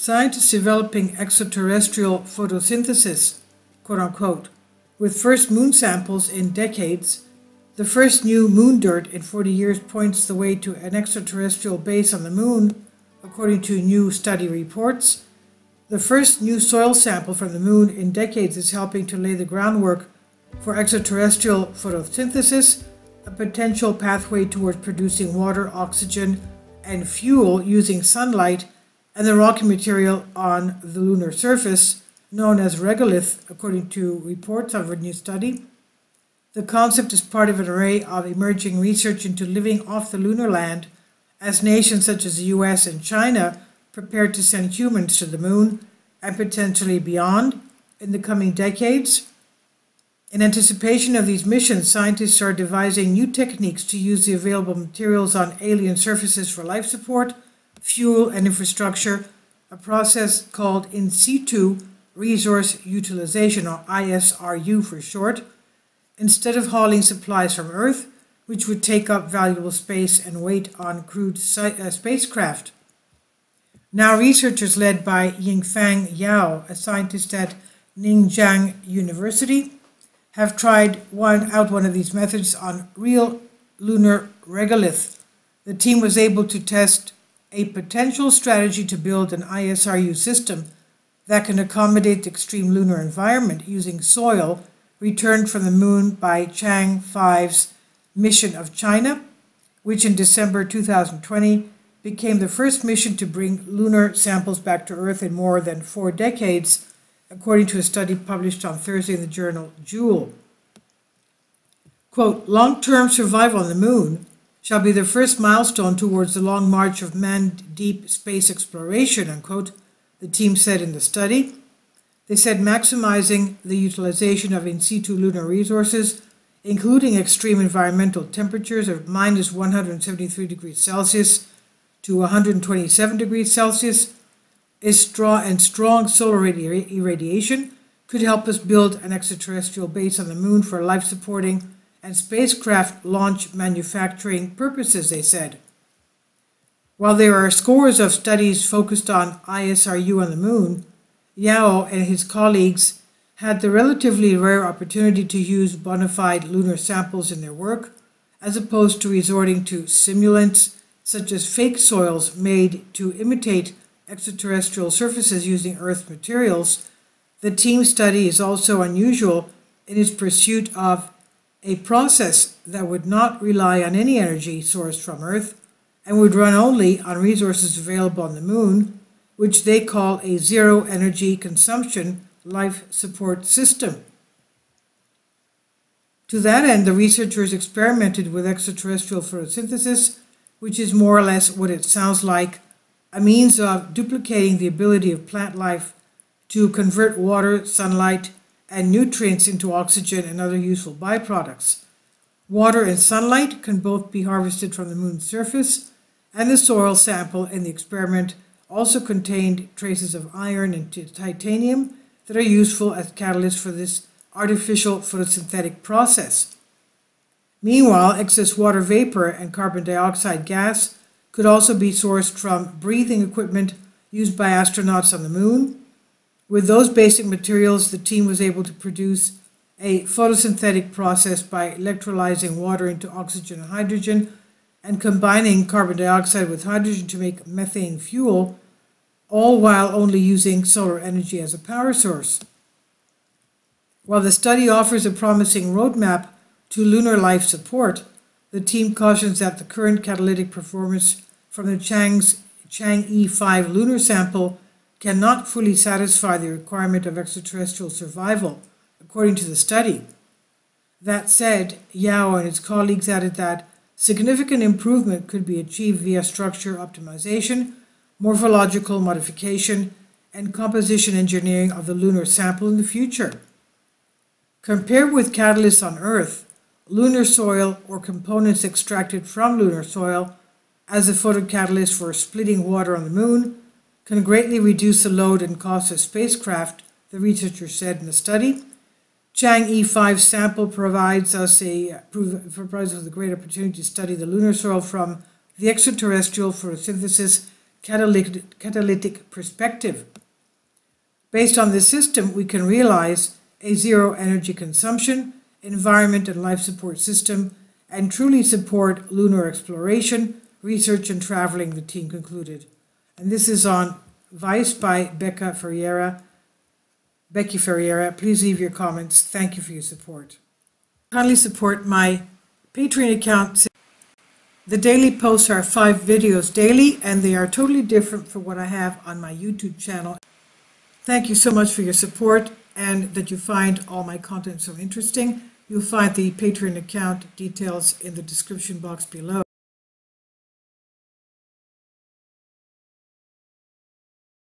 Scientists developing extraterrestrial photosynthesis, quote unquote, with first moon samples in decades. The first new moon dirt in 40 years points the way to an extraterrestrial base on the moon, according to new study reports. The first new soil sample from the moon in decades is helping to lay the groundwork for extraterrestrial photosynthesis, a potential pathway towards producing water, oxygen, and fuel using sunlight and the rocky material on the lunar surface, known as regolith, according to reports of a new study. The concept is part of an array of emerging research into living off the lunar land as nations such as the US and China prepare to send humans to the moon and potentially beyond in the coming decades. In anticipation of these missions, scientists are devising new techniques to use the available materials on alien surfaces for life support, fuel, and infrastructure, a process called in situ resource utilization, or ISRU for short, instead of hauling supplies from Earth, which would take up valuable space and weight on crewed spacecraft. Now researchers led by Yingfang Yao, a scientist at Ningjiang University, have tried out one of these methods on real lunar regolith. The team was able to test a potential strategy to build an ISRU system that can accommodate the extreme lunar environment using soil returned from the moon by Chang 5's mission of China, which in December 2020 became the first mission to bring lunar samples back to Earth in more than 4 decades, according to a study published on Thursday in the journal Joule. Quote, long-term survival on the moon shall be the first milestone towards the long march of manned deep space exploration, unquote, the team said in the study. They said maximizing the utilization of in situ lunar resources, including extreme environmental temperatures of minus 173 degrees Celsius to 127 degrees Celsius, strong solar irradiation could help us build an extraterrestrial base on the moon for life-supporting and spacecraft launch manufacturing purposes, they said. While there are scores of studies focused on ISRU on the moon, Yao and his colleagues had the relatively rare opportunity to use bona fide lunar samples in their work, as opposed to resorting to simulants such as fake soils made to imitate extraterrestrial surfaces using Earth materials. The team study is also unusual in its pursuit of a process that would not rely on any energy sourced from Earth and would run only on resources available on the moon, which they call a zero energy consumption life support system. To that end, the researchers experimented with extraterrestrial photosynthesis, which is more or less what it sounds like, a means of duplicating the ability of plant life to convert water, sunlight, and nutrients into oxygen and other useful byproducts. Water and sunlight can both be harvested from the moon's surface, and the soil sample in the experiment also contained traces of iron and titanium that are useful as catalysts for this artificial photosynthetic process. Meanwhile, excess water vapor and carbon dioxide gas could also be sourced from breathing equipment used by astronauts on the moon. With those basic materials, the team was able to produce a photosynthetic process by electrolyzing water into oxygen and hydrogen and combining carbon dioxide with hydrogen to make methane fuel, all while only using solar energy as a power source. While the study offers a promising roadmap to lunar life support, the team cautions that the current catalytic performance from the Chang'e 5 lunar sample cannot fully satisfy the requirement of extraterrestrial survival, according to the study. That said, Yao and his colleagues added that significant improvement could be achieved via structure optimization, morphological modification, and composition engineering of the lunar sample in the future. Compared with catalysts on Earth, lunar soil or components extracted from lunar soil as a photocatalyst for splitting water on the moon can greatly reduce the load and cost of spacecraft, the researchers said in the study. Chang'e 5 sample provides us a great opportunity to study the lunar soil from the extraterrestrial photosynthesis catalytic perspective. Based on this system, we can realize a zero energy consumption, environment and life support system, and truly support lunar exploration, research and traveling, the team concluded. And this is on Vice by Becky Ferreira. Please leave your comments. Thank you for your support. Kindly support my Patreon account. The daily posts are 5 videos daily, and they are totally different from what I have on my YouTube channel. Thank you so much for your support and that you find all my content so interesting. You'll find the Patreon account details in the description box below.